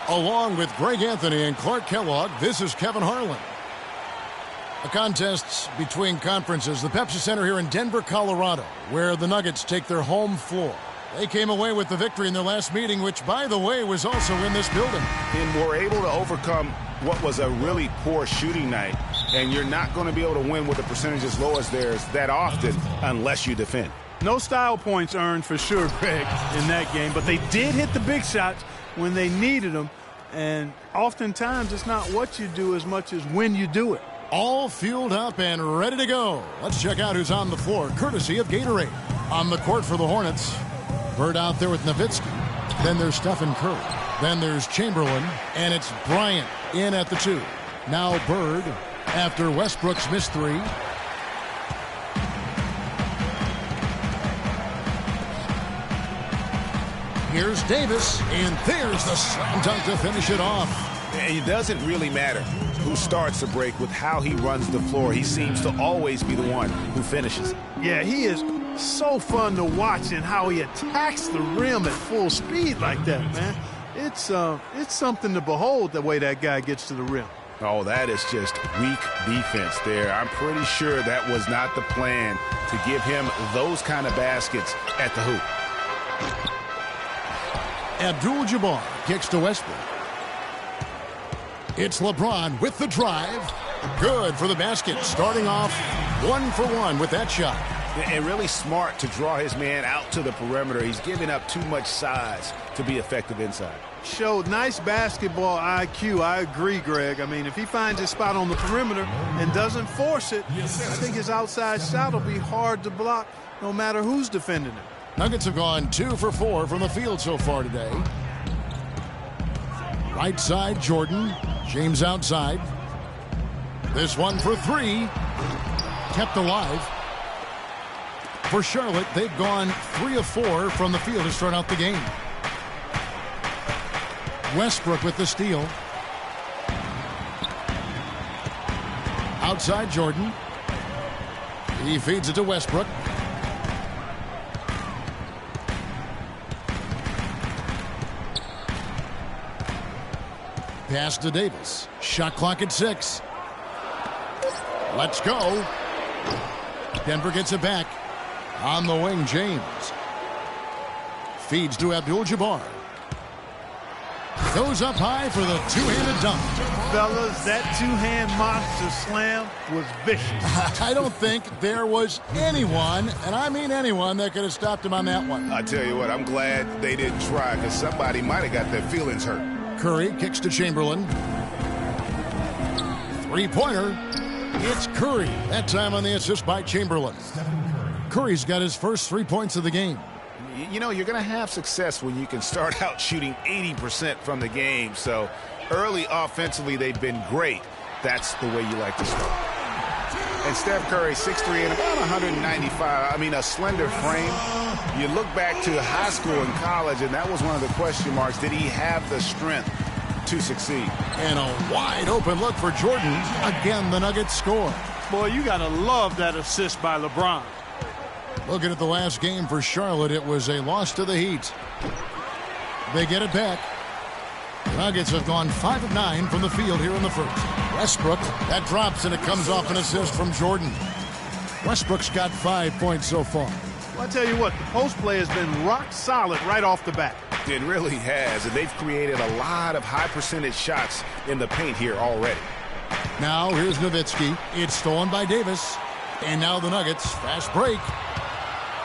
Along with Greg Anthony and Clark Kellogg, this is Kevin Harlan. A contest between conferences, the Pepsi Center here in Denver, Colorado, where the Nuggets take their home floor. They came away with the victory in their last meeting, which, by the way, was also in this building. And were able to overcome what was a really poor shooting night, and you're not going to be able to win with a percentage as low as theirs that often unless you defend. No style points earned for sure, Greg, in that game, but they did hit the big shots when they needed them, and oftentimes it's not what you do as much as when you do it. All fueled up and ready to go. Let's check out who's on the floor, courtesy of Gatorade. On the court for the Hornets, Bird out there with Nowitzki. Then there's Stephen Curry. Then there's Chamberlain, and it's Bryant in at the 2. Now Bird after Westbrook's missed 3. Here's Davis, and there's the slam dunk to finish it off. It doesn't really matter who starts the break with how he runs the floor. He seems to always be the one who finishes. Yeah, he is so fun to watch in how he attacks the rim at full speed like that, man. It's something to behold the way that guy gets to the rim. Oh, that is just weak defense there. I'm pretty sure that was not the plan to give him those kind of baskets at the hoop. Abdul-Jabbar kicks to Westbrook. It's LeBron with the drive. Good for the basket. Starting off 1 for 1 with that shot. And really smart to draw his man out to the perimeter. He's giving up too much size to be effective inside. Showed nice basketball IQ. I agree, Greg. I mean, if he finds his spot on the perimeter and doesn't force it, I think his outside shot will be hard to block no matter who's defending it. Nuggets have gone 2 for 4 from the field so far today. Right side, Jordan. James outside. This one for 3. Kept alive. For Charlotte, they've gone 3 of 4 from the field to start out the game. Westbrook with the steal. Outside, Jordan. He feeds it to Westbrook. Pass to Davis. Shot clock at 6. Let's go. Denver gets it back. On the wing, James. Feeds to Abdul-Jabbar. Goes up high for the two-handed dunk. Fellas, that two-hand monster slam was vicious. I don't think there was anyone, and I mean anyone, that could have stopped him on that one. I tell you what, I'm glad they didn't try, because somebody might have got their feelings hurt. Curry kicks to Chamberlain. Three-pointer. It's Curry. That time on the assist by Chamberlain. Curry's got his first 3 points of the game. You know, you're going to have success when you can start out shooting 80% from the game. So early offensively, they've been great. That's the way you like to start. And Steph Curry, 6'3" and about 195. I mean, a slender frame. You look back to high school and college, and that was one of the question marks. Did he have the strength to succeed? And a wide open look for Jordan. Again, the Nuggets score. Boy, you got to love that assist by LeBron. Looking at the last game for Charlotte, it was a loss to the Heat. They get it back. The Nuggets have gone 5 of 9 from the field here in the first. Westbrook, that drops and it comes off an assist from Jordan. Westbrook's got 5 points so far. Well, I tell you what, the post play has been rock solid right off the bat. It really has, and they've created a lot of high percentage shots in the paint here already. Now here's Nowitzki. It's stolen by Davis. And now the Nuggets, fast break.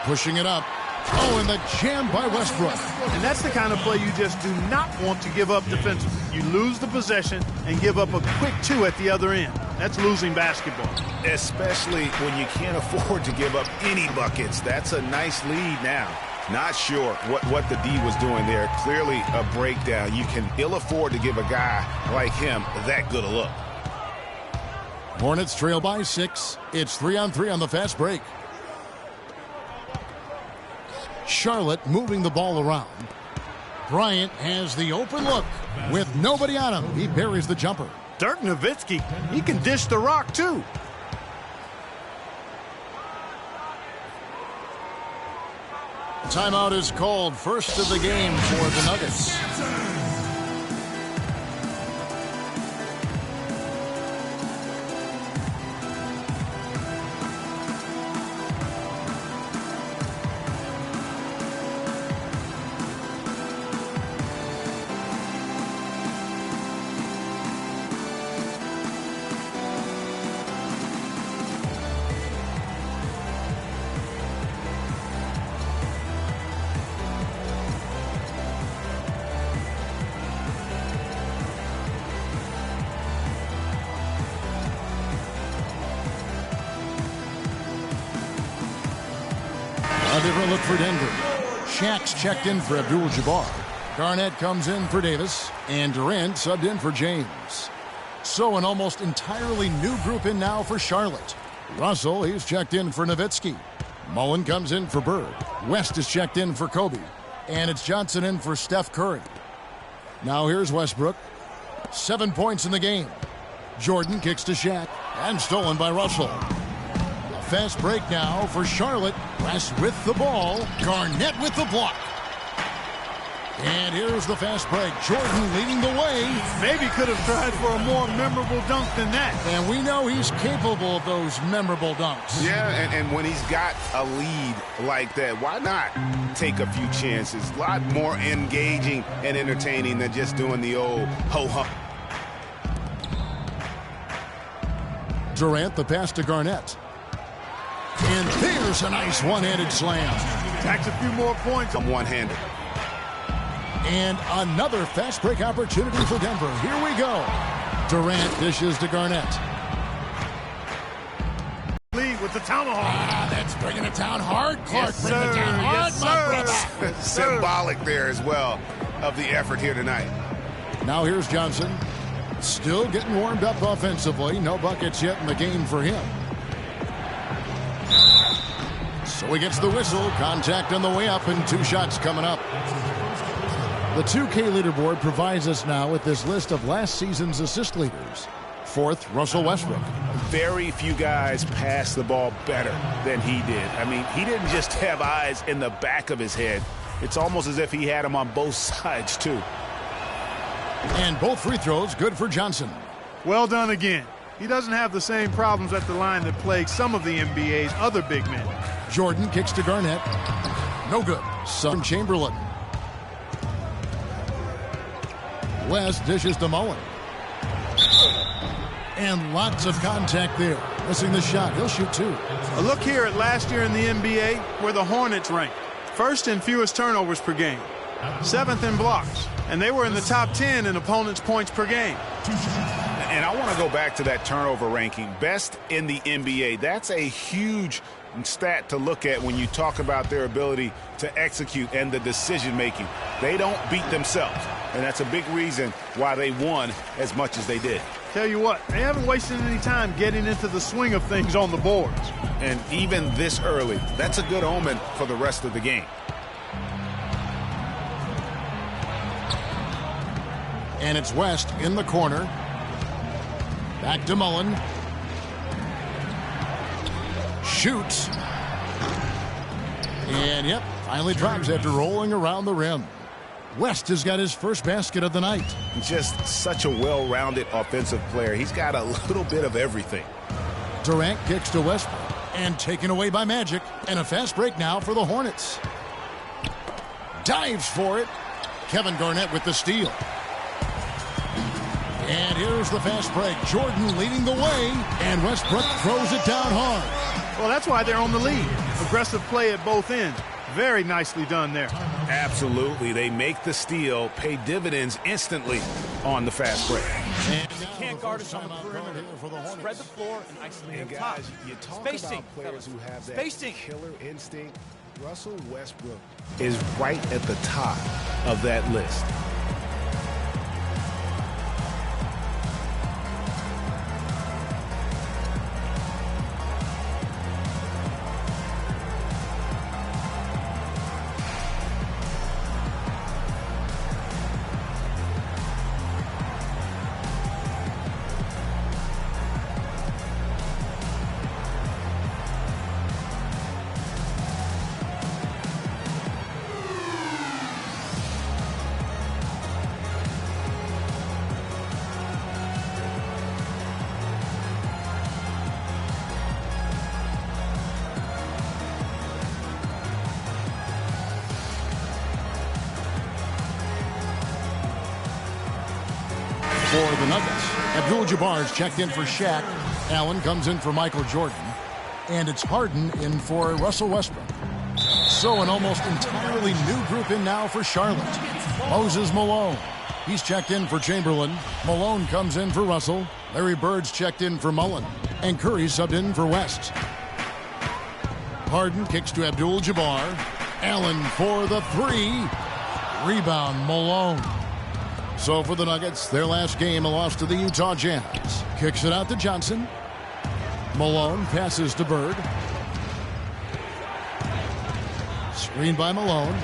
Pushing it up. Oh, and the jam by Westbrook. And that's the kind of play you just do not want to give up defensively. You lose the possession and give up a quick 2 at the other end. That's losing basketball. Especially when you can't afford to give up any buckets. That's a nice lead now. Not sure what the D was doing there. Clearly a breakdown. You can ill afford to give a guy like him that good a look. Hornets trail by 6. It's 3-on-3 on the fast break. Charlotte moving the ball around. Bryant has the open look with nobody on him. He buries the jumper. Dirk Nowitzki, he can dish the rock too. Timeout is called. First of the game for the Nuggets. they're going to look for Denver. Shaq's checked in for Abdul-Jabbar. Garnett comes in for Davis. And Durant subbed in for James. So an almost entirely new group in now for Charlotte. Russell, he's checked in for Nowitzki. Mullen comes in for Bird. West is checked in for Kobe. And it's Johnson in for Steph Curry. Now here's Westbrook. 7 points in the game. Jordan kicks to Shaq. And stolen by Russell. A fast break now for Charlotte. West with the ball. Garnett with the block. And here's the fast break. Jordan leading the way. Maybe could have tried for a more memorable dunk than that. And we know he's capable of those memorable dunks. Yeah, and when he's got a lead like that, why not take a few chances? A lot more engaging and entertaining than just doing the old ho-hum. Durant, the pass to Garnett. And there's a nice one-handed slam. Tacks a few more points. I'm one-handed. And another fast break opportunity for Denver. Here we go. Durant dishes to Garnett. Lead with the tomahawk. That's bringing it down hard. Clark, Yes, bring it down hard, yes, my sir. brother. Symbolic there as well of the effort here tonight. Now here's Johnson. Still getting warmed up offensively. No buckets yet in the game for him. So he gets the whistle. Contact on the way up and 2 shots coming up. The 2K leaderboard provides us now with this list of last season's assist leaders. 4th, Russell Westbrook. Very few guys pass the ball better than he did. I mean, he didn't just have eyes in the back of his head. It's almost as if he had them on both sides, too. And both free throws good for Johnson. Well done again. He doesn't have the same problems at the line that plague some of the NBA's other big men. Jordan kicks to Garnett. No good. From Chamberlain. West dishes to Mullen. And lots of contact there. Missing the shot. He'll shoot 2. A look here at last year in the NBA, where the Hornets ranked. 1st in fewest turnovers per game. 7th in blocks. And they were in the top 10 in opponents' points per game. And I want to go back to that turnover ranking. Best in the NBA. That's a huge stat to look at when you talk about their ability to execute and the decision-making. They don't beat themselves. And that's a big reason why they won as much as they did. Tell you what, they haven't wasted any time getting into the swing of things on the boards. And even this early, that's a good omen for the rest of the game. And it's West in the corner. Back to Mullen. Shoots. And, yep, finally drops after rolling around the rim. West has got his first basket of the night. Just such a well-rounded offensive player. He's got a little bit of everything. Durant kicks to Westbrook. And taken away by Magic. And a fast break now for the Hornets. Dives for it. Kevin Garnett with the steal. And here's the fast break. Jordan leading the way. And Westbrook throws it down hard. Well, that's why they're on the lead. Aggressive play at both ends. Very nicely done there. Absolutely. They make the steal, pay dividends instantly on the fast break. And can't guard us on the perimeter. Spread the floor and isolate And up top. guys, you talk Spacing, about players who have that Spacing. killer instinct. Russell Westbrook is right at the top of that list. For the Nuggets, Abdul-Jabbar's checked in for Shaq. Allen comes in for Michael Jordan. And it's Harden in for Russell Westbrook. So an almost entirely new group in now for Charlotte. Moses Malone. He's checked in for Chamberlain. Malone comes in for Russell. Larry Bird's checked in for Mullen. And Curry subbed in for West. Harden kicks to Abdul-Jabbar. Allen for the three. Rebound, Malone. So for the Nuggets, their last game, a loss to the Utah Jazz. Kicks it out to Johnson. Malone passes to Bird. Screen by Malone.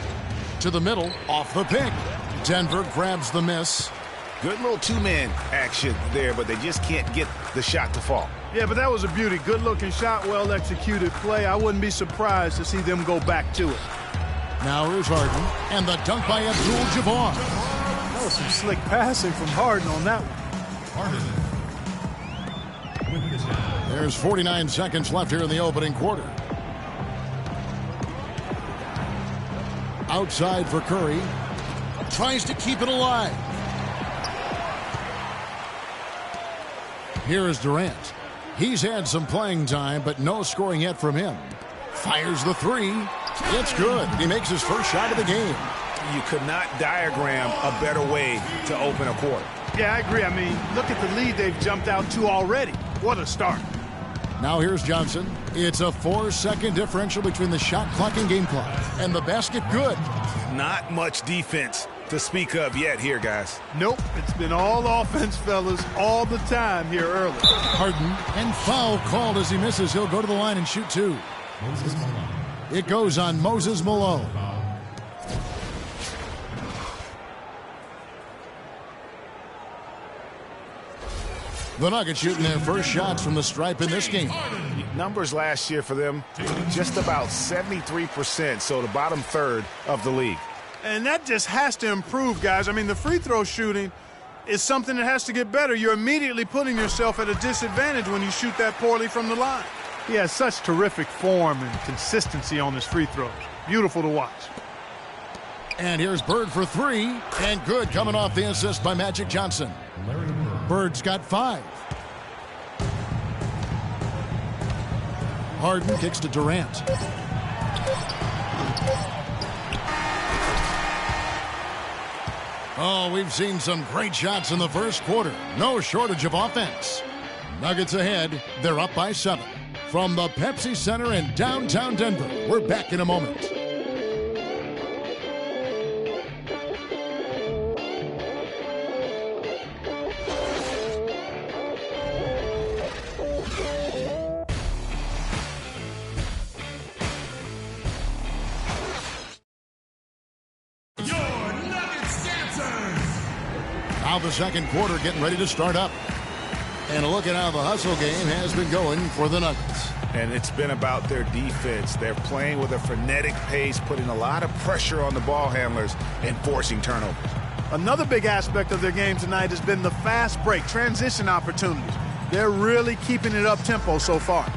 To the middle, off the pick. Denver grabs the miss. Good little two-man action there, but they just can't get the shot to fall. Yeah, but that was a beauty. Good-looking shot, well-executed play. I wouldn't be surprised to see them go back to it. Now here's Harden, and the dunk by Abdul-Jabbar. That was some slick passing from Harden on that one. There's 49 seconds left here in the opening quarter. Outside for Curry. Tries to keep it alive. Here is Durant. He's had some playing time, but no scoring yet from him. Fires the three. It's good. He makes his first shot of the game. You could not diagram a better way to open a quarter. Yeah, I agree. I mean, look at the lead they've jumped out to already. What a start. Now here's Johnson. It's a 4-second differential between the shot clock and game clock. And the basket good. Not much defense to speak of yet here, guys. Nope, it's been all offense, fellas, all the time here early. Harden, and foul called as he misses. He'll go to the line and shoot two. It goes on Moses Malone. The Nuggets shooting their first shots from the stripe in this game. Numbers last year for them, just about 73%, so the bottom third of the league. And that just has to improve, guys. I mean, the free throw shooting is something that has to get better. You're immediately putting yourself at a disadvantage when you shoot that poorly from the line. He has such terrific form and consistency on his free throws. Beautiful to watch. And here's Bird for three. And good, coming off the assist by Magic Johnson. Bird's got 5. Harden kicks to Durant. Oh, we've seen some great shots in the first quarter. No shortage of offense. Nuggets ahead. They're up by 7. From the Pepsi Center in downtown Denver, we're back in a moment. Now the second quarter getting ready to start up. And a look at how the hustle game has been going for the Nuggets. And it's been about their defense. They're playing with a frenetic pace, putting a lot of pressure on the ball handlers and forcing turnovers. Another big aspect of their game tonight has been the fast break, transition opportunities. They're really keeping it up-tempo so far.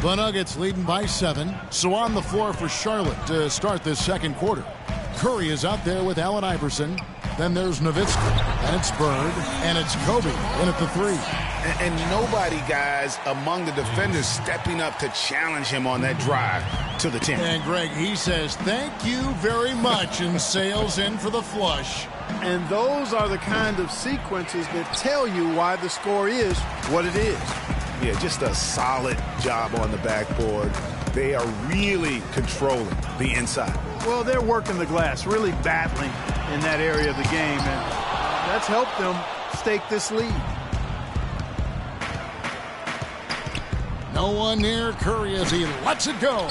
The Nuggets leading by 7. So on the floor for Charlotte to start this second quarter. Curry is out there with Allen Iverson. Then there's Nowitzki. And it's Bird. And it's Kobe in at the 3. And nobody, guys, among the defenders stepping up to challenge him on that drive to the 10. And Greg, he says, thank you very much, and sails in for the flush. And those are the kind of sequences that tell you why the score is what it is. Yeah, just a solid job on the backboard. They are really controlling the inside. Well, they're working the glass, really battling in that area of the game, and that's helped them stake this lead. No one near Curry as he lets it go.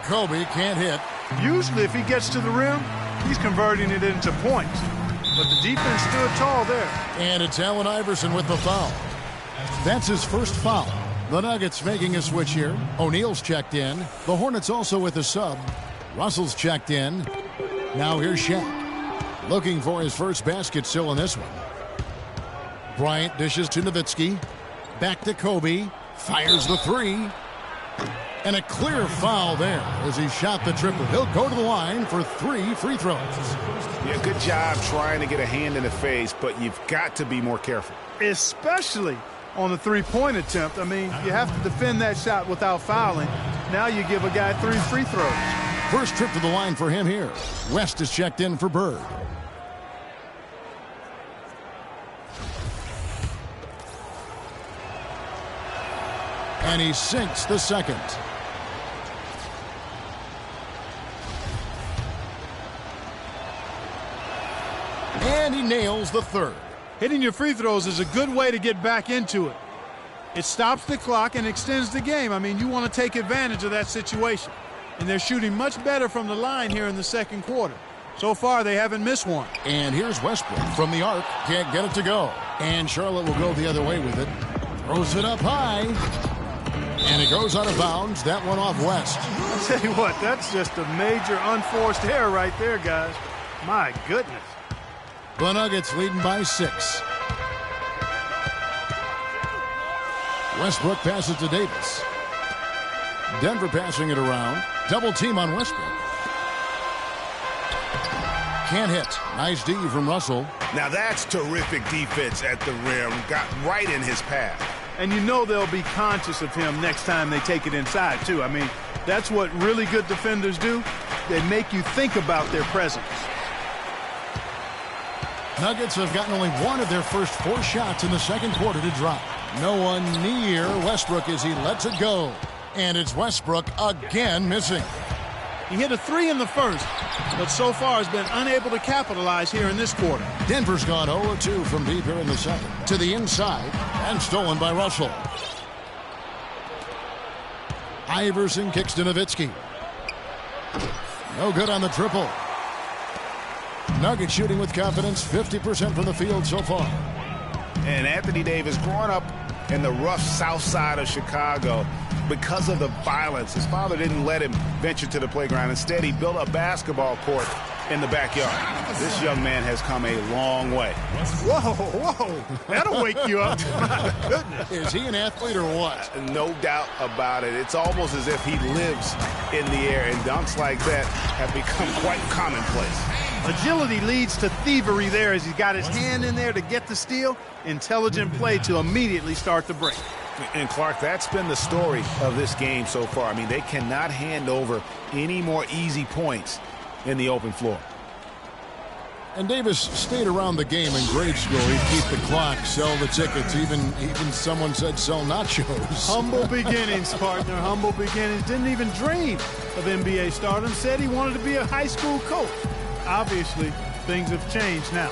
Kobe can't hit. Usually if he gets to the rim, he's converting it into points. But the defense stood tall there. And it's Allen Iverson with the foul. That's his first foul. The Nuggets making a switch here. O'Neal's checked in. The Hornets also with a sub. Russell's checked in. Now here's Shaq. Looking for his first basket still in this one. Bryant dishes to Nowitzki. Back to Kobe. Fires the three. And a clear foul there as he shot the triple. He'll go to the line for 3 free throws. Yeah, good job trying to get a hand in the face, but you've got to be more careful. Especially on the three-point attempt. I mean, you have to defend that shot without fouling. Now you give a guy 3 free throws. First trip to the line for him here. West is checked in for Bird. And he sinks the second. And he nails the third. Hitting your free throws is a good way to get back into it. It stops the clock and extends the game. I mean, you want to take advantage of that situation. And they're shooting much better from the line here in the second quarter. So far, they haven't missed one. And here's Westbrook from the arc. Can't get it to go. And Charlotte will go the other way with it. Throws it up high. And it goes out of bounds. That one off West. I'll tell you what, that's just a major unforced error right there, guys. My goodness. The Nuggets leading by 6. Westbrook passes to Davis. Denver passing it around. Double team on Westbrook. Can't hit. Nice D from Russell. Now that's terrific defense at the rim. Got right in his path. And you know they'll be conscious of him next time they take it inside, too. I mean, that's what really good defenders do. They make you think about their presence. Nuggets have gotten only one of their first 4 shots in the second quarter to drop. No one near Westbrook as he lets it go. And it's Westbrook again missing. He hit a 3 in the first, but so far has been unable to capitalize here in this quarter. Denver's gone 0 of 2 from deep here in the second. To the inside, and stolen by Russell. Iverson kicks to Nowitzki. No good on the triple. Nuggets shooting with confidence, 50% from the field so far. And Anthony Davis growing up in the rough south side of Chicago because of the violence. His father didn't let him venture to the playground. Instead, he built a basketball court in the backyard. This young man has come a long way. Whoa. That'll wake you up. My goodness. Is he an athlete or what? No doubt about it. It's almost as if he lives in the air, and dunks like that have become quite commonplace. Agility leads to thievery there as he's got his hand in there to get the steal. Intelligent play to immediately start the break. And Clark, that's been the story of this game so far. I mean, they cannot hand over any more easy points in the open floor. And Davis stayed around the game in grade school. He'd keep the clock, sell the tickets, even someone said sell nachos. Humble beginnings, partner, humble beginnings. Didn't even dream of NBA stardom. Said he wanted to be a high school coach. Obviously, things have changed now.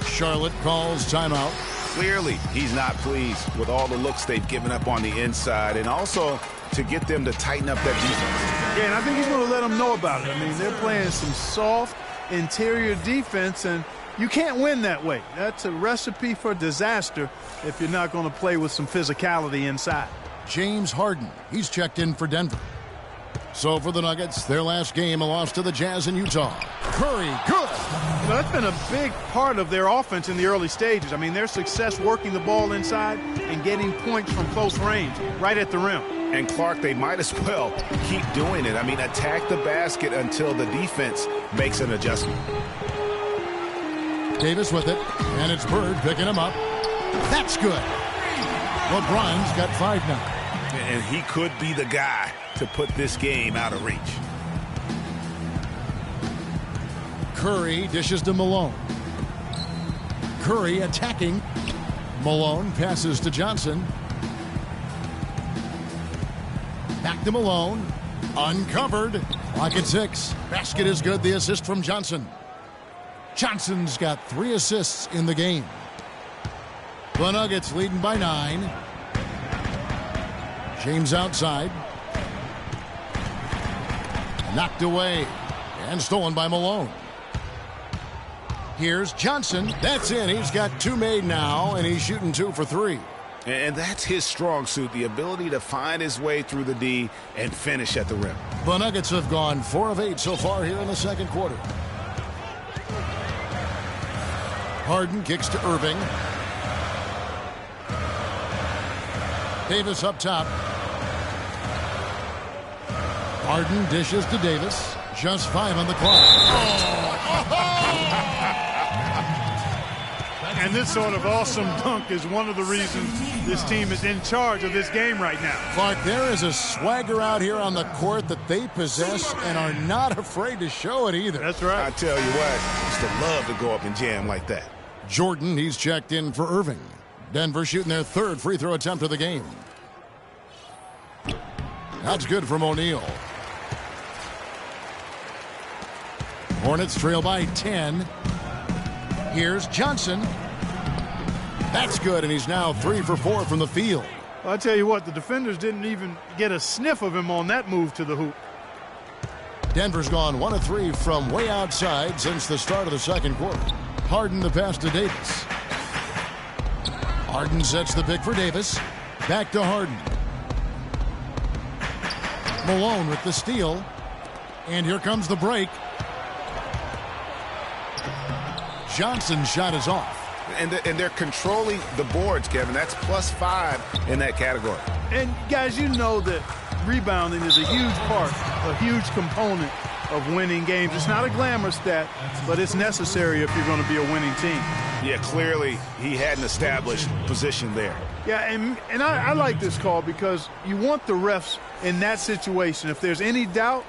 Charlotte calls timeout. Clearly, he's not pleased with all the looks they've given up on the inside, and also to get them to tighten up that defense. Yeah, and I think he's going to let them know about it. I mean, they're playing some soft interior defense, and you can't win that way. That's a recipe for disaster if you're not going to play with some physicality inside. James Harden, he's checked in for Denver. So for the Nuggets, their last game, a loss to the Jazz in Utah. Curry, good. You know, that's been a big part of their offense in the early stages. I mean, their success working the ball inside and getting points from close range, right at the rim. And Clark, they might as well keep doing it. I mean, attack the basket until the defense makes an adjustment. Davis with it, and it's Bird picking him up. That's good. LeBron's got 5 now. And he could be the guy to put this game out of reach. Curry dishes to Malone. Curry attacking. Malone passes to Johnson. Back to Malone. Uncovered. Clock at 6. Basket is good. The assist from Johnson. Johnson's got 3 assists in the game. The Nuggets leading by 9. James outside. Knocked away. And stolen by Malone. Here's Johnson. That's in. He's got 2 made now, and he's shooting 2 for 3. And that's his strong suit, the ability to find his way through the D and finish at the rim. The Nuggets have gone 4 of 8 so far here in the second quarter. Harden kicks to Irving. Davis up top. Harden dishes to Davis. Just 5 on the clock. And this sort of awesome dunk is one of the reasons this team is in charge of this game right now. Clark, there is a swagger out here on the court that they possess and are not afraid to show it either. That's right. I tell you what, I used to love to go up and jam like that. Jordan, he's checked in for Irving. Denver shooting their 3rd free throw attempt of the game. That's good from O'Neal. Hornets trail by 10. Here's Johnson. That's good, and he's now 3 for 4 from the field. Well, I tell you what, the defenders didn't even get a sniff of him on that move to the hoop. Denver's gone 1 of 3 from way outside since the start of the second quarter. Harden the pass to Davis. Harden sets the pick for Davis. Back to Harden. Malone with the steal. And here comes the break. Johnson's shot is off. And they're controlling the boards, Kevin. That's +5 in that category. And, guys, you know that rebounding is a huge part, a huge component of winning games. It's not a glamour stat, but it's necessary if you're going to be a winning team. Yeah, clearly he had an established position there. Yeah, and I like this call because you want the refs in that situation. If there's any doubt,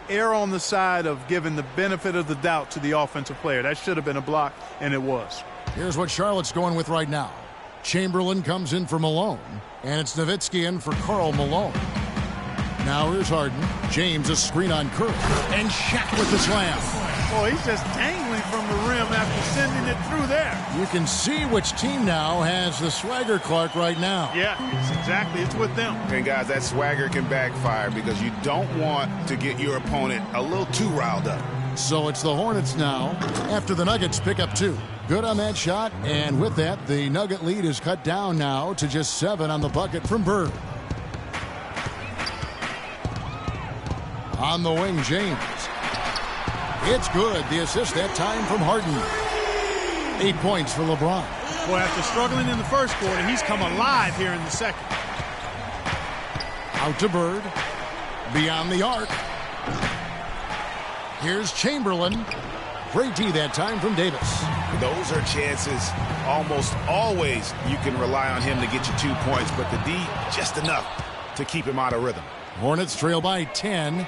err on the side of giving the benefit of the doubt to the offensive player. That should have been a block, and it was. Here's what Charlotte's going with right now. Chamberlain comes in for Malone, and it's Nowitzki in for Karl Malone. Now here's Harden. James a screen on Curry. And Shaq with the slam. Boy, he's just dangling from the rim after sending it through there. You can see which team now has the swagger, Clark, right now. Yeah, it's with them. And, guys, that swagger can backfire because you don't want to get your opponent a little too riled up. So it's the Hornets now after the Nuggets pick up 2. Good on that shot, and with that, the Nugget lead is cut down now to just 7 on the bucket from Bird. On the wing, James. It's good. The assist that time from Harden. 8 points for LeBron. Boy, after struggling in the first quarter, he's come alive here in the second. Out to Bird. Beyond the arc. Here's Chamberlain. Great D that time from Davis. Those are chances almost always you can rely on him to get you 2 points, but the D just enough to keep him out of rhythm. Hornets trail by 10.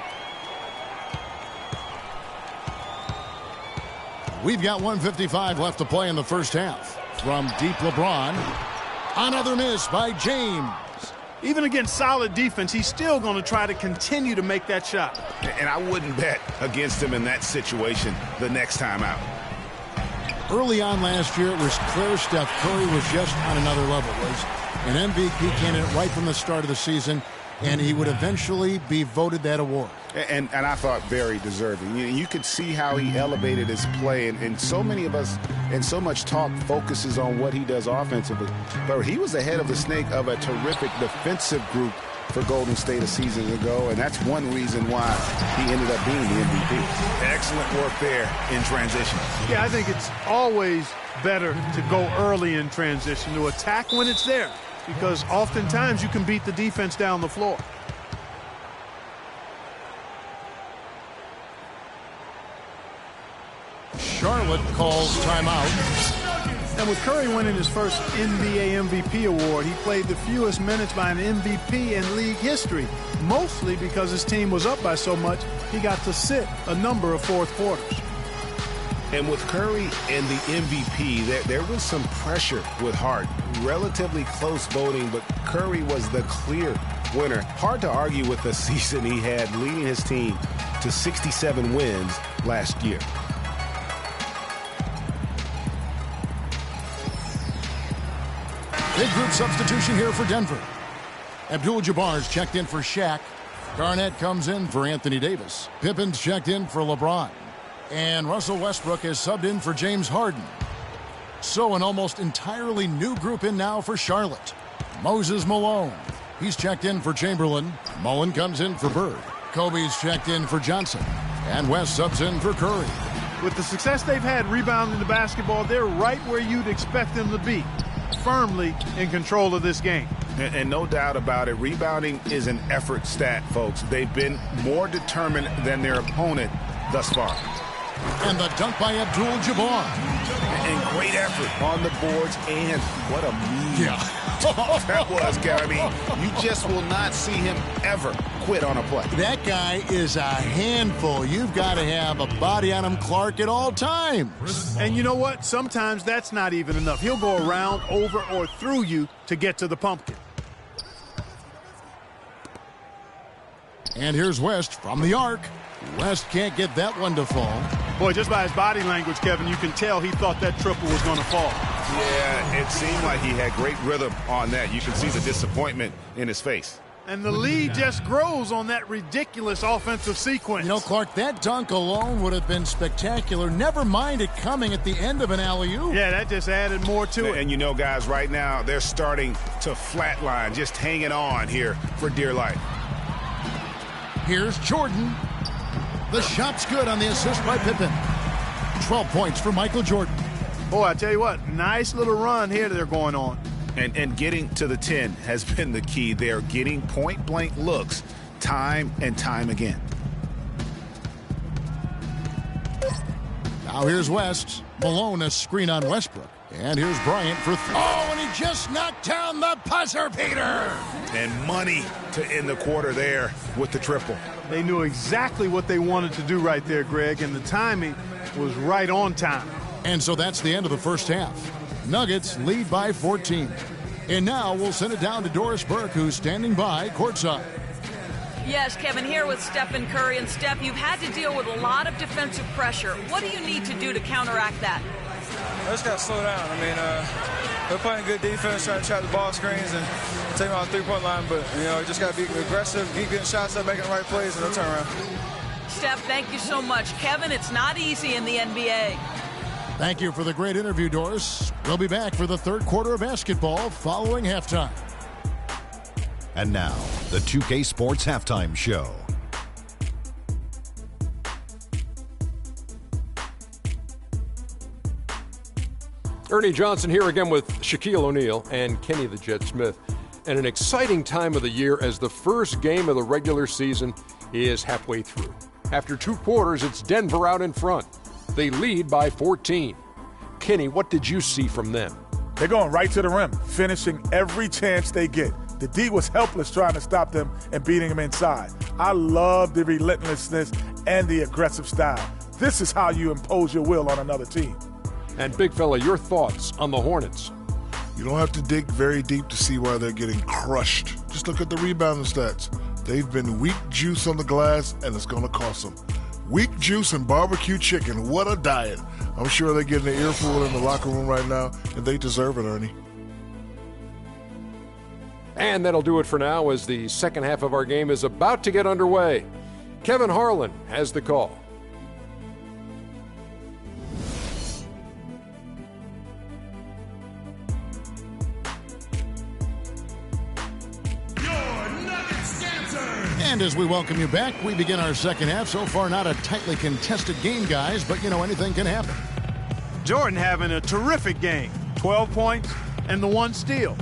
We've got 1:55 left to play in the first half. From deep, LeBron. Another miss by James. Even against solid defense, he's still going to try to continue to make that shot. And I wouldn't bet against him in that situation the next time out. Early on last year, it was clear Steph Curry was just on another level. Was an MVP candidate right from the start of the season, and he would eventually be voted that award. And I thought very deserving. You could see how he elevated his play, and so many of us and so much talk focuses on what he does offensively. But he was ahead of the snake of a terrific defensive group for Golden State a season ago, and that's one reason why he ended up being the MVP. Excellent work there in transition. Yeah, I think it's always better to go early in transition, to attack when it's there, because oftentimes you can beat the defense down the floor. Charlotte calls timeout. And with Curry winning his first NBA MVP award, he played the fewest minutes by an MVP in league history, mostly because his team was up by so much, he got to sit a number of fourth quarters. And with Curry and the MVP, there was some pressure with Harden. Relatively close voting, but Curry was the clear winner. Hard to argue with the season he had, leading his team to 67 wins last year. Big group substitution here for Denver. Abdul-Jabbar's checked in for Shaq. Garnett comes in for Anthony Davis. Pippen's checked in for LeBron. And Russell Westbrook is subbed in for James Harden. So an almost entirely new group in now for Charlotte. Moses Malone. He's checked in for Chamberlain. Mullen comes in for Bird. Kobe's checked in for Johnson. And West subs in for Curry. With the success they've had rebounding the basketball, they're right where you'd expect them to be, firmly in control of this game. And no doubt about it, rebounding is an effort stat, folks. They've been more determined than their opponent thus far. And the dunk by Abdul-Jabbar. And great effort on the boards, and what a move. Yeah. That was, Gary. I mean, you just will not see him ever quit on a play. That guy is a handful. You've got to have a body on him, Clark, at all times. And you know what? Sometimes that's not even enough. He'll go around, over, or through you to get to the pumpkin. And here's West from the arc. West can't get that one to fall. Boy, just by his body language, Kevin, you can tell he thought that triple was going to fall. Yeah, it seemed like he had great rhythm on that. You can see the disappointment in his face. And the lead just grows on that ridiculous offensive sequence. You know, Clark, that dunk alone would have been spectacular. Never mind it coming at the end of an alley-oop. Yeah, that just added more to it. And you know, guys, right now, they're starting to flatline, just hanging on here for dear life. Here's Jordan. The shot's good on the assist by Pippen. 12 points for Michael Jordan. Boy, I tell you what, nice little run here they're going on. And getting to the 10 has been the key. They're getting point-blank looks time and time again. Now here's West. Malone, a screen on Westbrook. And here's Bryant for oh, and he just knocked down the buzzer beater. And money to end the quarter there with the triple. They knew exactly what they wanted to do right there, Greg, and the timing was right on time. And so that's the end of the first half. Nuggets lead by 14. And now we'll send it down to Doris Burke, who's standing by courtside. Yes, Kevin, here with Stephen Curry. And Steph, you've had to deal with a lot of defensive pressure. What do you need to do to counteract that? I just got to slow down. I mean, we're playing good defense, trying to trap the ball screens and take them out the three-point line. But, you know, just got to be aggressive, keep getting shots up, making the right plays, and no turnaround. Steph, thank you so much. Kevin, it's not easy in the NBA. Thank you for the great interview, Doris. We'll be back for the third quarter of basketball following halftime. And now, the 2K Sports Halftime Show. Ernie Johnson here again with Shaquille O'Neal and Kenny the Jet Smith. And an exciting time of the year as the first game of the regular season is halfway through. After 2 quarters, it's Denver out in front. They lead by 14. Kenny, what did you see from them? They're going right to the rim, finishing every chance they get. The D was helpless trying to stop them and beating them inside. I love the relentlessness and the aggressive style. This is how you impose your will on another team. And Big Fella, your thoughts on the Hornets? You don't have to dig very deep to see why they're getting crushed. Just look at the rebounding stats. They've been weak juice on the glass, and it's going to cost them. Weak juice and barbecue chicken. What a diet. I'm sure they're getting an earful in the locker room right now, and they deserve it, Ernie. And that'll do it for now as the second half of our game is about to get underway. Kevin Harlan has the call. And as we welcome you back, we begin our second half. So far, not a tightly contested game, guys, but, you know, anything can happen. Jordan having a terrific game. 12 points and the 1 steal.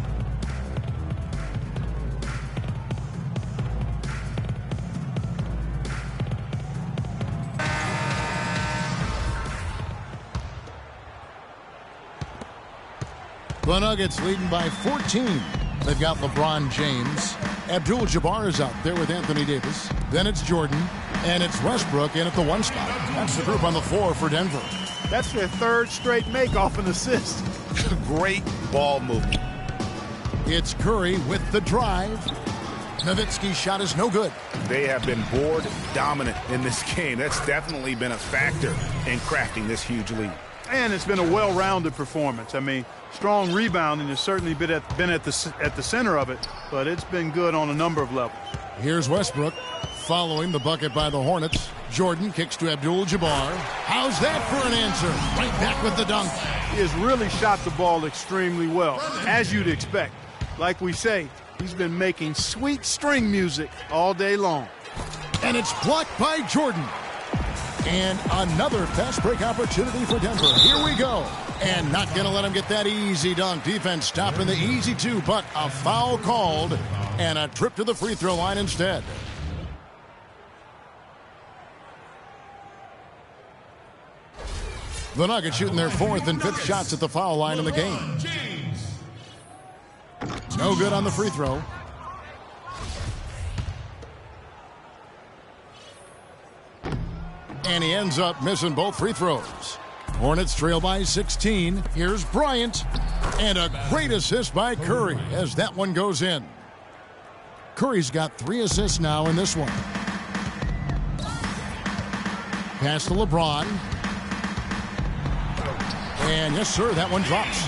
The Nuggets leading by 14. They've got LeBron James. Abdul-Jabbar is out there with Anthony Davis. Then it's Jordan, and it's Westbrook in at the 1 spot. That's the group on the floor for Denver. That's their 3rd straight make off an assist. Great ball movement. It's Curry with the drive. Nowitzki's shot is no good. They have been board dominant in this game. That's definitely been a factor in crafting this huge lead. And it's been a well-rounded performance. I mean, strong rebounding has certainly been at the center of it, but it's been good on a number of levels. Here's Westbrook following the bucket by the Hornets. Jordan kicks to Abdul-Jabbar. How's that for an answer? Right back with the dunk. He has really shot the ball extremely well, as you'd expect. Like we say, he's been making sweet string music all day long. And it's blocked by Jordan. And another fast break opportunity for Denver. Here we go. And not going to let him get that easy dunk. Defense stopping the easy two, but a foul called and a trip to the free throw line instead. The Nuggets shooting their 4th and 5th shots at the foul line in the game. No good on the free throw. And he ends up missing both free throws. Hornets trail by 16. Here's Bryant. And a great assist by Curry as that one goes in. Curry's got 3 assists now in this one. Pass to LeBron. And yes, sir, that one drops.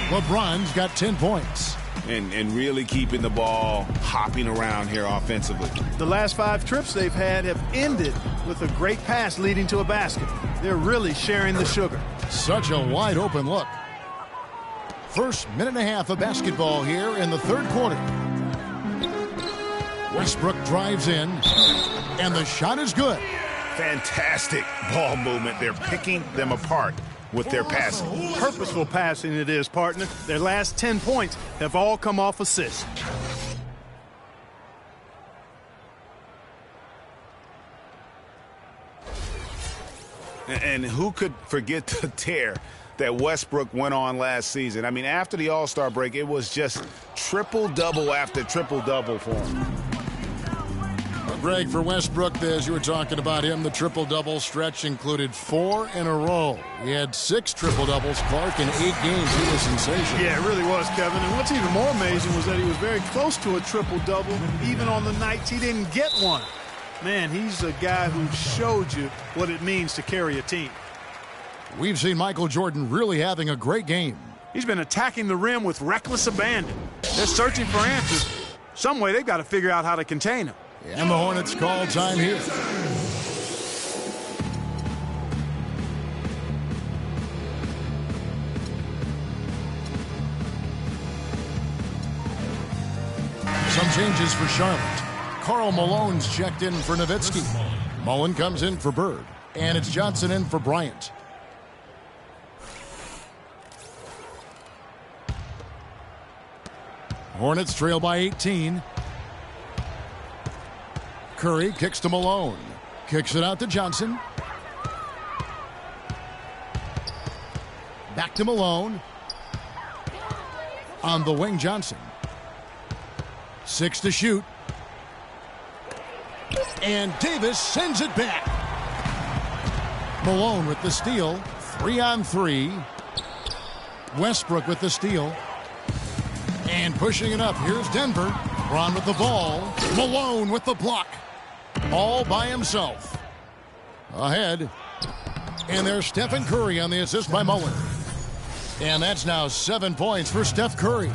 LeBron's got 10 points. And really keeping the ball hopping around here offensively. The last 5 trips they've had have ended with a great pass leading to a basket. They're really sharing the sugar. Such a wide open look. First minute and a half of basketball here in the 3rd quarter. Westbrook drives in, and the shot is good. Fantastic ball movement. They're picking them apart with their passing. Purposeful passing it is, partner. Their last 10 points have all come off assists. And who could forget the tear that Westbrook went on last season? I mean, after the All-Star break, it was just triple-double after triple-double for him. Greg, for Westbrook, as you were talking about him, the triple-double stretch included 4 in a row. He had 6 triple-doubles, Clark, in 8 games. He was sensational. Yeah, it really was, Kevin. And what's even more amazing was that he was very close to a triple-double, even on the nights he didn't get one. Man, he's a guy who showed you what it means to carry a team. We've seen Michael Jordan really having a great game. He's been attacking the rim with reckless abandon. They're searching for answers. Some way they've got to figure out how to contain him. And the Hornets call time here. Some changes for Charlotte. Karl Malone's checked in for Nowitzki. Mullen comes in for Bird. And it's Johnson in for Bryant. Hornets trail by 18. Curry kicks to Malone. Kicks it out to Johnson. Back to Malone. On the wing, Johnson. 6 to shoot. And Davis sends it back. Malone with the steal. 3-on-3. Westbrook with the steal. And pushing it up. Here's Denver. Braun with the ball. Malone with the block. All by himself. Ahead. And there's Stephen Curry on the assist by Mullen. And that's now 7 points for Steph Curry.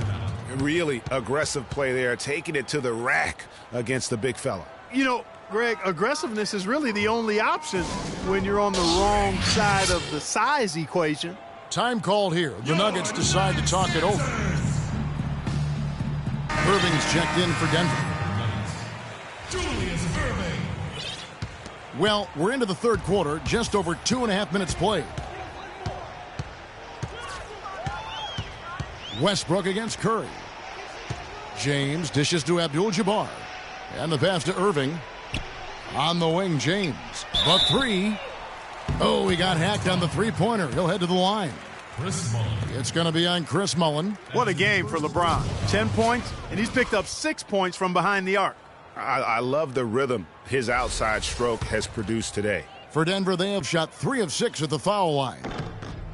Really aggressive play there, taking it to the rack against the big fella. You know, Greg, aggressiveness is really the only option when you're on the wrong side of the size equation. Time called here. The Nuggets decide to talk it over. Irving's checked in for Denver. Well, we're into the 3rd quarter, just over 2.5 minutes played. Westbrook against Curry. James dishes to Abdul-Jabbar. And the pass to Irving. On the wing, James. But 3. Oh, he got hacked on the 3-pointer. He'll head to the line. It's going to be on Chris Mullen. What a game for LeBron. 10 points, and he's picked up 6 points from behind the arc. I love the rhythm his outside stroke has produced today. For Denver, they have shot 3 of 6 at the foul line.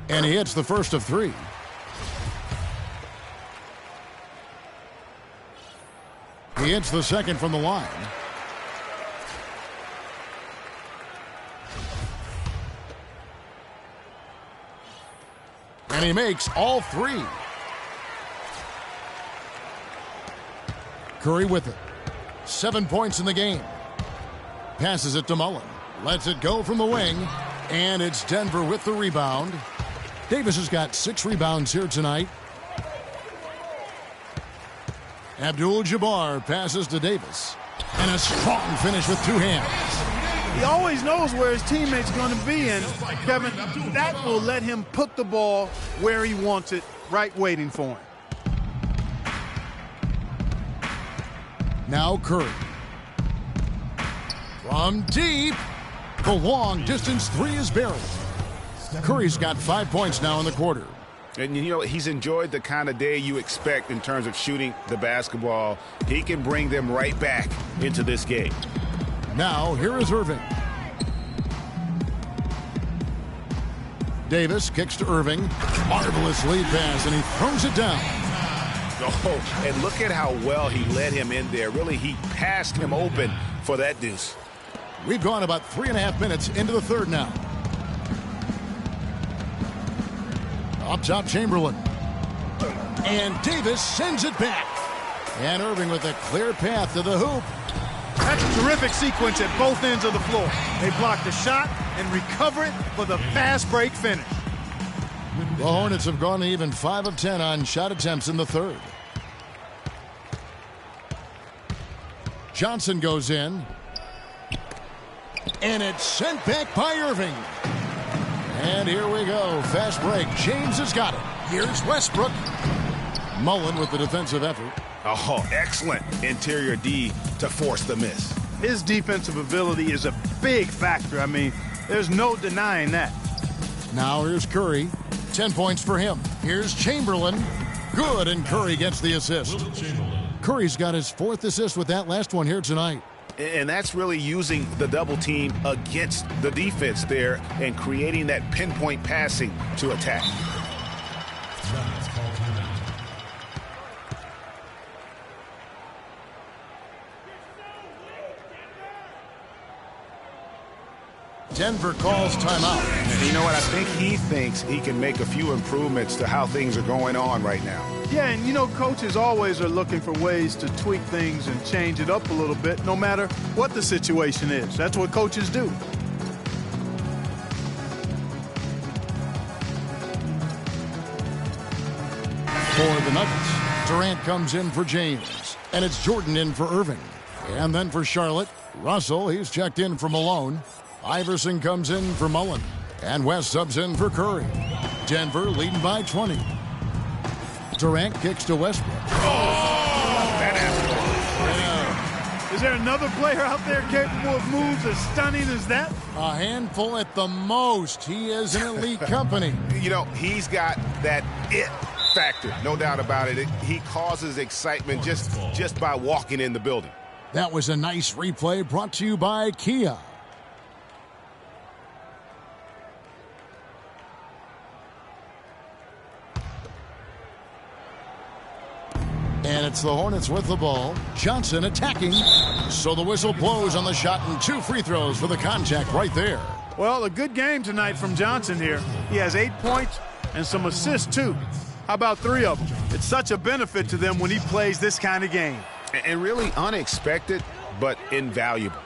And he hits the first of 3. He hits the second from the line. And he makes all 3. Curry with it. 7 points in the game. Passes it to Mullen. Lets it go from the wing. And it's Denver with the rebound. Davis has got 6 rebounds here tonight. Abdul-Jabbar passes to Davis. And a strong finish with two hands. He always knows where his teammate's going to be, and Kevin, that will let him put the ball where he wants it, right waiting for him. Now Curry. From deep, the long distance three is buried. Curry's got 5 points now in the quarter. And, you know, he's enjoyed the kind of day you expect in terms of shooting the basketball. He can bring them right back into this game. Now, here is Irving. Davis kicks to Irving. Marvelous lead pass, and he throws it down. Oh, and look at how well he led him in there. Really, he passed him open for that deuce. We've gone about 3.5 minutes into the third now. Up top, Chamberlain. And Davis sends it back. And Irving with a clear path to the hoop. That's a terrific sequence at both ends of the floor. They block the shot and recover it for the fast break finish. The Hornets have gone even 5 of 10 on shot attempts in the third. Johnson goes in. And it's sent back by Irving. And here we go. Fast break. James has got it. Here's Westbrook. Mullen with the defensive effort. Oh, excellent interior D to force the miss. His defensive ability is a big factor. I mean, there's no denying that. Now here's Curry. 10 points for him. Here's Chamberlain. Good, and Curry gets the assist. Curry's got his 4th assist with that last one here tonight. And that's really using the double team against the defense there and creating that pinpoint passing to attack. Denver calls timeout. And you know what? I think he thinks he can make a few improvements to how things are going on right now. Yeah, and you know, coaches always are looking for ways to tweak things and change it up a little bit, no matter what the situation is. That's what coaches do. For the Nuggets, Durant comes in for James. And it's Jordan in for Irving. And then for Charlotte, Russell, he's checked in for Malone. Iverson comes in for Mullen. And West subs in for Curry. Denver leading by 20. Durant kicks to Westbrook. Is there another player out there capable of moves as stunning as that? A handful at the most. He is an elite company. You know, he's got that it factor, no doubt about it. He causes excitement just by walking in the building. That was a nice replay brought to you by Kia. And it's the Hornets with the ball. Johnson attacking. So the whistle blows on the shot and 2 free throws for the contact right there. Well, a good game tonight from Johnson here. He has 8 points and some assists, too. How about 3 of them? It's such a benefit to them when he plays this kind of game. And really unexpected, but invaluable.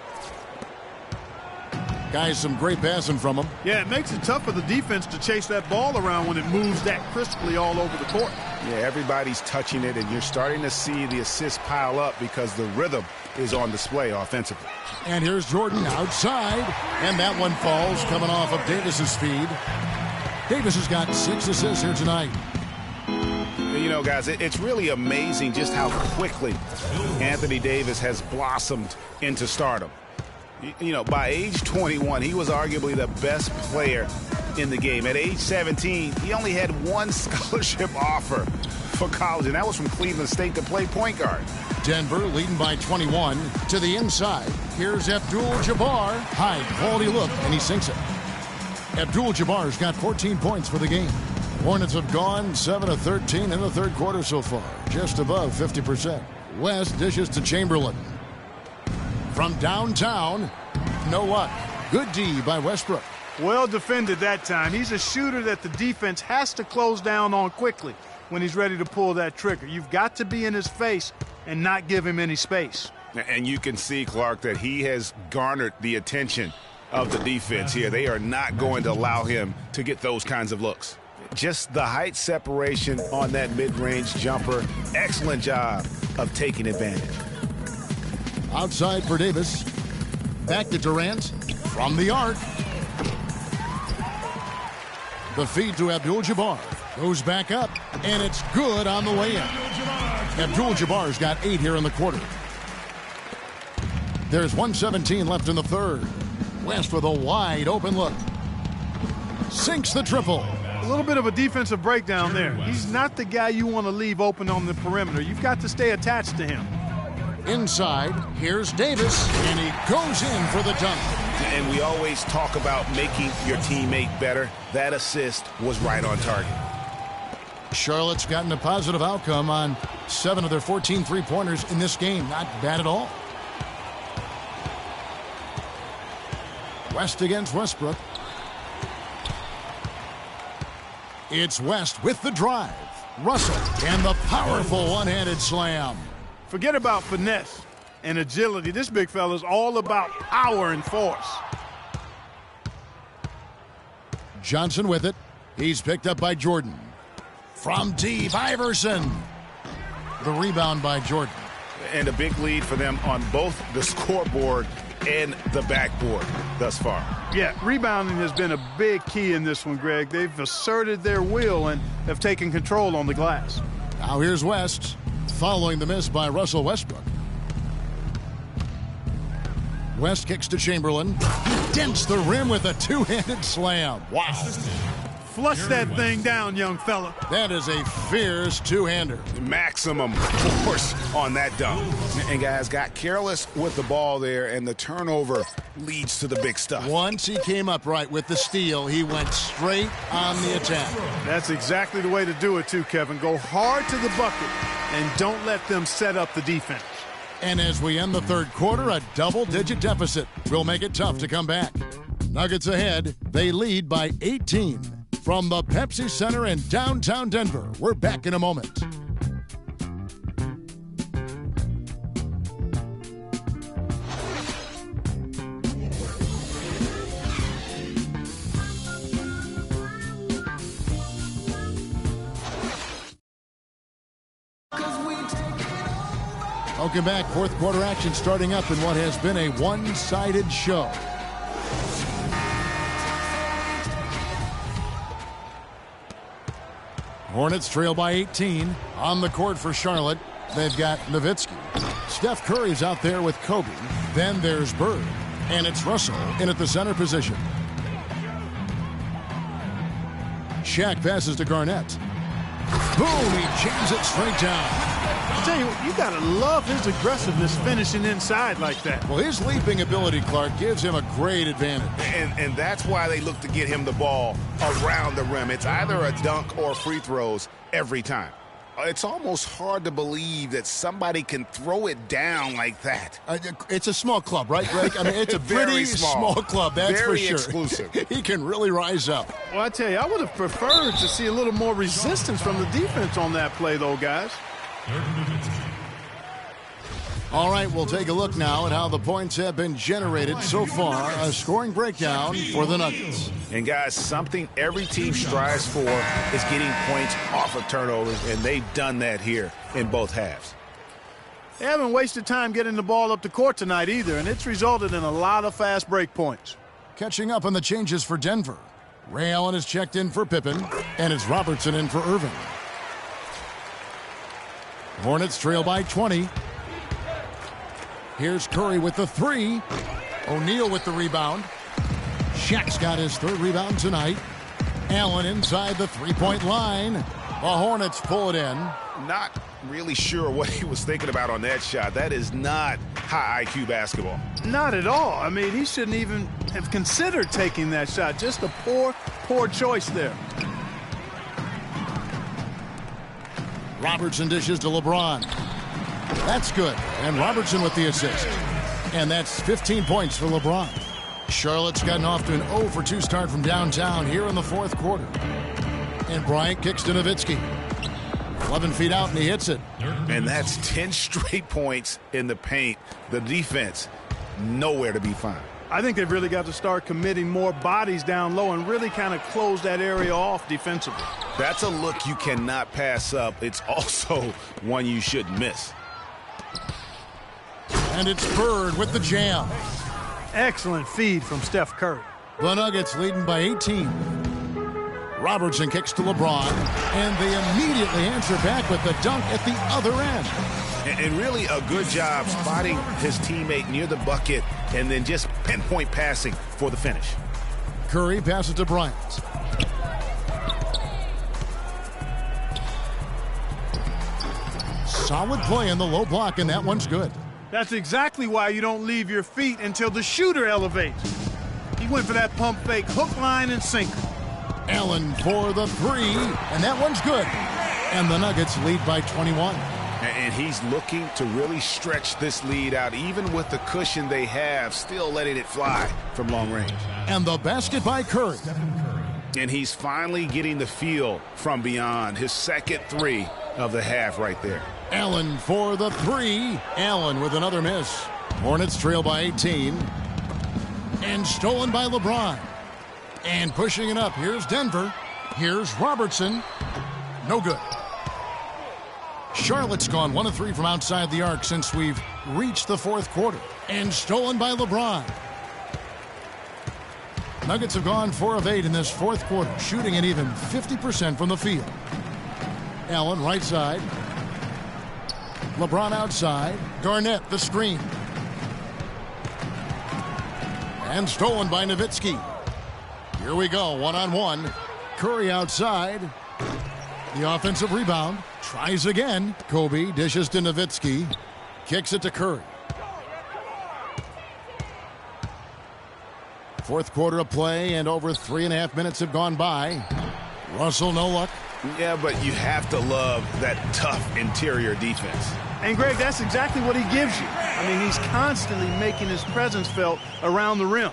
Guys, some great passing from him. Yeah, it makes it tough for the defense to chase that ball around when it moves that crisply all over the court. Yeah, everybody's touching it, and you're starting to see the assists pile up because the rhythm is on display offensively. And here's Jordan outside, and that one falls coming off of Davis's speed. Davis has got 6 assists here tonight. You know, guys, it's really amazing just how quickly Anthony Davis has blossomed into stardom. You know, by age 21, he was arguably the best player in the game. At age 17, he only had 1 scholarship offer for college, and that was from Cleveland State to play point guard. Denver leading by 21 to the inside. Here's Abdul-Jabbar. High quality look, and he sinks it. Abdul-Jabbar's got 14 points for the game. Hornets have gone 7 of 13 in the third quarter so far, just above 50%. West dishes to Chamberlain. From downtown, no luck. Good D by Westbrook. Well defended that time. He's a shooter that the defense has to close down on quickly when he's ready to pull that trigger. You've got to be in his face and not give him any space. And you can see, Clark, that he has garnered the attention of the defense here. They are not going to allow him to get those kinds of looks. Just the height separation on that mid-range jumper. Excellent job of taking advantage. Outside for Davis. Back to Durant from the arc. The feed to Abdul-Jabbar. Goes back up, and it's good on the way in. Abdul-Jabbar's got 8 here in the quarter. There's 1:17 left in the third. West with a wide open look. Sinks the triple. A little bit of a defensive breakdown there. He's not the guy you want to leave open on the perimeter. You've got to stay attached to him. Inside, here's Davis, and he goes in for the dunk. And we always talk about making your teammate better. That assist was right on target. Charlotte's gotten a positive outcome on 7 of their 14 three-pointers in this game. Not bad at all. West against Westbrook. It's West with the drive. Russell and the powerful one-handed slam. Forget about finesse and agility. This big fella is all about power and force. Johnson with it. He's picked up by Jordan. From deep, Iverson. The rebound by Jordan. And a big lead for them on both the scoreboard and the backboard thus far. Yeah, rebounding has been a big key in this one, Greg. They've asserted their will and have taken control on the glass. Now here's West, following the miss by Russell Westbrook. West kicks to Chamberlain. He dents the rim with a two-handed slam. Wow. Flush that thing down, young fella. That is a fierce two-hander. Maximum force on that dunk. And guys got careless with the ball there, and the turnover leads to the big stuff. Once he came up right with the steal, he went straight on the attack. That's exactly the way to do it too, Kevin. Go hard to the bucket and don't let them set up the defense. And as we end the third quarter, a double-digit deficit will make it tough to come back. Nuggets ahead. They lead by 18. From the Pepsi Center in downtown Denver, we're back in a moment. Welcome back. Fourth quarter action starting up in what has been a one-sided show. Hornets trail by 18. On the court for Charlotte, they've got Nowitzki. Steph Curry's out there with Kobe. Then there's Bird. And it's Russell in at the center position. Shaq passes to Garnett. Boom! He jams it straight down. I tell you what, you gotta love his aggressiveness finishing inside like that. Well, his leaping ability, Clark, gives him a great advantage. And that's why they look to get him the ball around the rim. It's either a dunk or free throws every time. It's almost hard to believe that somebody can throw it down like that. It's a small club, right, Greg? I mean, it's a pretty small club, that's for sure. Very exclusive. He can really rise up. Well, I tell you, I would have preferred to see a little more resistance from the defense on that play, though, guys. All right, we'll take a look now at how the points have been generated so far. A scoring breakdown for the Nuggets. And, guys, something every team strives for is getting points off of turnovers, and they've done that here in both halves. They haven't wasted time getting the ball up the court tonight either, and it's resulted in a lot of fast break points. Catching up on the changes for Denver. Ray Allen is checked in for Pippen, and it's Robertson in for Irving. Hornets trail by 20. Here's Curry with the three. O'Neal with the rebound. Shaq's got his third rebound tonight. Allen inside the three-point line. The Hornets pull it in. Not really sure what he was thinking about on that shot. That is not high IQ basketball. Not at all. I mean, he shouldn't even have considered taking that shot. Just a poor choice there. Robertson dishes to LeBron. That's good. And Robertson with the assist. And that's 15 points for LeBron. Charlotte's gotten off to an 0-for-2 start from downtown here in the fourth quarter. And Bryant kicks to Nowitzki. 11 feet out, and he hits it. And that's 10 straight points in the paint. The defense, nowhere to be found. I think they've really got to start committing more bodies down low and really kind of close that area off defensively. That's a look you cannot pass up. It's also one you shouldn't miss. And it's Bird with the jam. Excellent feed from Steph Curry. The Nuggets leading by 18. Robertson kicks to LeBron, and they immediately answer back with the dunk at the other end. And really a good job spotting his teammate near the bucket and then just pinpoint passing for the finish. Curry passes to Bryant. Solid play in the low block, and that one's good. That's exactly why you don't leave your feet until the shooter elevates. He went for that pump fake, hook, line, and sinker. Allen for the three, and that one's good. And the Nuggets lead by 21. And he's looking to really stretch this lead out, even with the cushion they have, still letting it fly from long range. And the basket by Curry. And he's finally getting the feel from beyond. His second three of the half right there. Allen for the three. Allen with another miss. Hornets trail by 18. And stolen by LeBron. And pushing it up. Here's Denver. Here's Robertson. No good. Charlotte's gone 1 of 3 from outside the arc since we've reached the fourth quarter. And stolen by LeBron. Nuggets have gone 4 of 8 in this fourth quarter, shooting at even 50% from the field. Allen right side. LeBron outside. Garnett the screen. And stolen by Nowitzki. Here we go, one-on-one. Curry outside. The offensive rebound. Tries again. Kobe dishes to Nowitzki. Kicks it to Curry. Fourth quarter of play, and over 3.5 minutes have gone by. Russell, no luck. Yeah, but you have to love that tough interior defense. And, Greg, that's exactly what he gives you. I mean, he's constantly making his presence felt around the rim.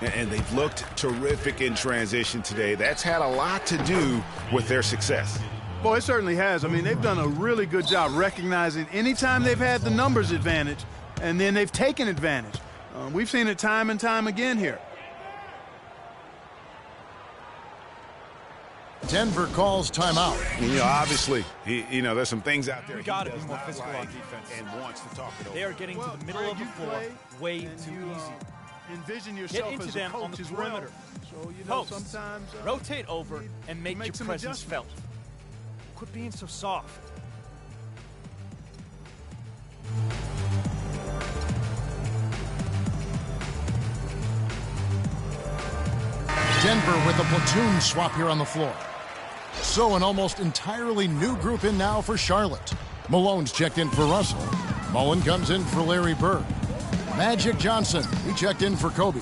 And they've looked terrific in transition today. That's had a lot to do with their success. Boy, it certainly has. I mean, they've done a really good job recognizing anytime they've had the numbers advantage, and then they've taken advantage. We've seen it time and time again here. Denver calls timeout. Obviously, there's some things out there. We got to be more physical on defense. And wants to talk it over. They are getting to the middle of the floor way too easy. Envision yourself Get into as them on the perimeter. So, Posts. sometimes rotate over and make your presence felt. Quit being so soft. Denver with a platoon swap here on the floor. So an almost entirely new group in now for Charlotte. Malone's checked in for Russell. Mullen comes in for Larry Bird. Magic Johnson, he checked in for Kobe.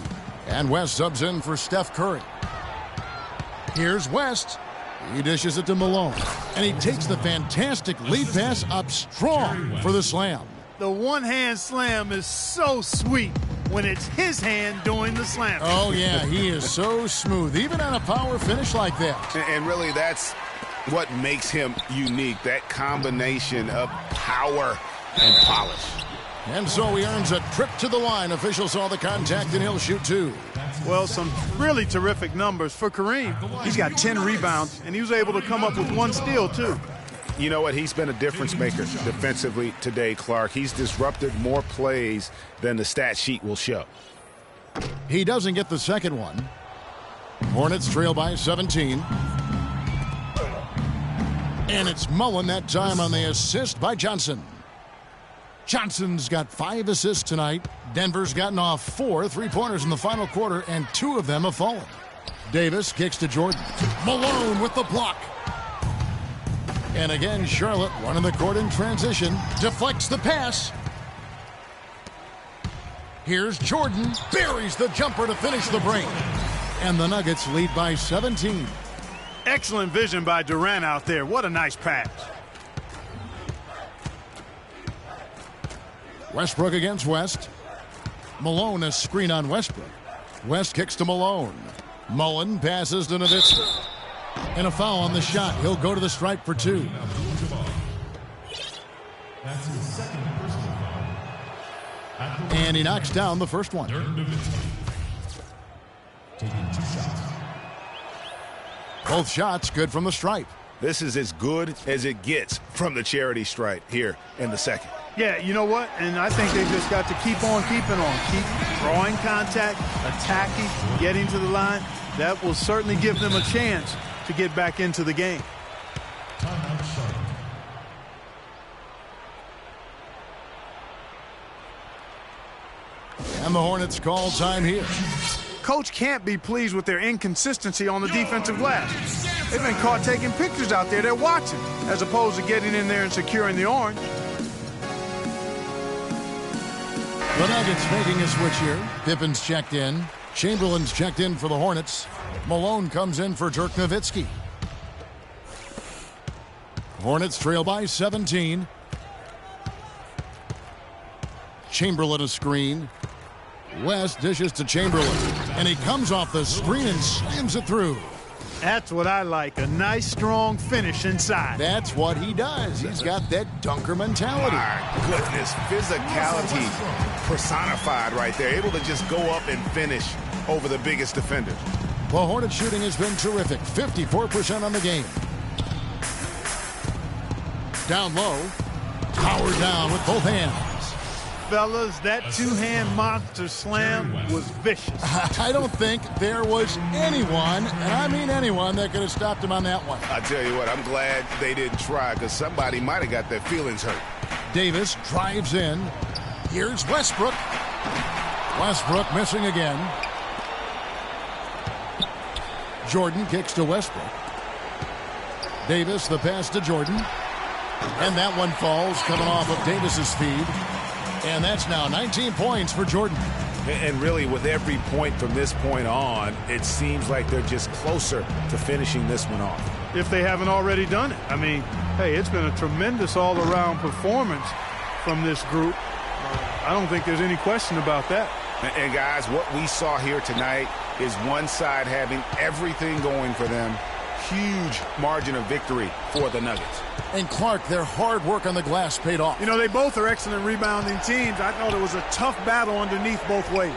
And West subs in for Steph Curry. Here's West. He dishes it to Malone. And he takes the fantastic lead pass up strong for the slam. The one-hand slam is so sweet when it's his hand doing the slam. Oh, yeah, he is so smooth, even on a power finish like that. And really, that's what makes him unique, that combination of power and polish. And so he earns a trip to the line. Officials saw the contact, and he'll shoot 2. Well, some really terrific numbers for Kareem. He's got 10 rebounds, and he was able to come up with 1 steal, too. You know what? He's been a difference maker defensively today, Clark. He's disrupted more plays than the stat sheet will show. He doesn't get the second one. Hornets trail by 17. And it's Mullen that time on the assist by Johnson. Johnson's got 5 assists tonight. Denver's gotten off 4 3-pointers in the final quarter, and 2 of them have fallen. Davis kicks to Jordan. Malone with the block. And again, Charlotte running the court in transition. Deflects the pass. Here's Jordan. Buries the jumper to finish the break. And the Nuggets lead by 17. Excellent vision by Durant out there. What a nice pass. Westbrook against West. Malone a screen on Westbrook. West kicks to Malone. Mullen passes to Nowitzki. And a foul on the shot. He'll go to the stripe for 2. And he knocks down the first one. Both shots good from the stripe. This is as good as it gets from the charity stripe here in the second. Yeah, you know what? And I think they just got to keep on keeping on. Keep drawing contact, attacking, getting to the line. That will certainly give them a chance to get back into the game. And the Hornets call time here. Coach can't be pleased with their inconsistency on the defensive glass. They've been caught taking pictures out there. They're watching, as opposed to getting in there and securing the orange. The Nuggets making a switch here. Pippen's checked in. Chamberlain's checked in for the Hornets. Malone comes in for Dirk Nowitzki. Hornets trail by 17. Chamberlain a screen. West dishes to Chamberlain. And he comes off the screen and slams it through. That's what I like, a nice, strong finish inside. That's what he does. He's got that dunker mentality. My goodness, physicality personified right there. Able to just go up and finish over the biggest defender. The Hornet shooting has been terrific. 54% on the game. Down low. Power down with both hands. Fellas, that two-hand monster slam was vicious. I don't think there was anyone, and I mean anyone, that could have stopped him on that one. I tell you what, I'm glad they didn't try, because somebody might have got their feelings hurt. Davis drives in. Here's Westbrook. Westbrook missing again. Jordan kicks to Westbrook. Davis, the pass to Jordan. And that one falls, coming off of Davis's feed. And that's now 19 points for Jordan. And really, with every point from this point on, it seems like they're just closer to finishing this one off. If they haven't already done it. I mean, hey, it's been a tremendous all-around performance from this group. I don't think there's any question about that. And guys, what we saw here tonight is one side having everything going for them. Huge margin of victory for the Nuggets. And Clark, their hard work on the glass paid off. You know, they both are excellent rebounding teams. I thought it was a tough battle underneath both ways.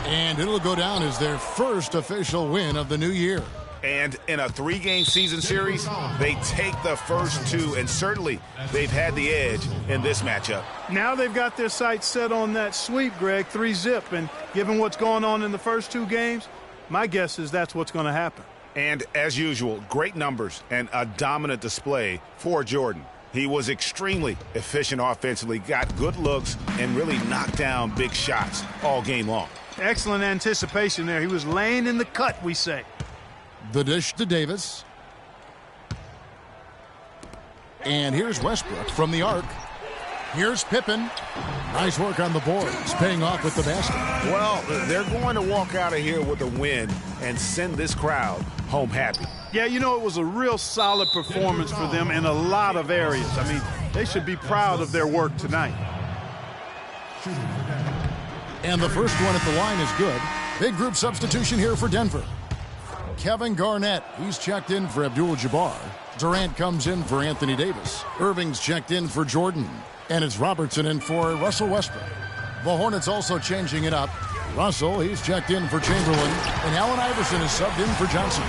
And it'll go down as their first official win of the new year. And in a 3-game season series, they take the first two, and certainly they've had the edge in this matchup. Now they've got their sights set on that sweep, Greg, 3-zip. And given what's going on in the first 2 games, my guess is that's what's going to happen. And as usual, great numbers and a dominant display for Jordan. He was extremely efficient offensively, got good looks, and really knocked down big shots all game long. Excellent anticipation there. He was laying in the cut, we say. The dish to Davis. And here's Westbrook from the arc. Here's Pippen. Nice work on the boards, paying off with the basket. Well, they're going to walk out of here with a win and send this crowd home happy. Yeah, you know, it was a real solid performance for them in a lot of areas. I mean, they should be proud of their work tonight. And the first one at the line is good. Big group substitution here for Denver. Kevin Garnett, he's checked in for Abdul-Jabbar. Durant comes in for Anthony Davis. Irving's checked in for Jordan. And it's Robertson in for Russell Westbrook. The Hornets also changing it up. Russell, he's checked in for Chamberlain. And Allen Iverson is subbed in for Johnson.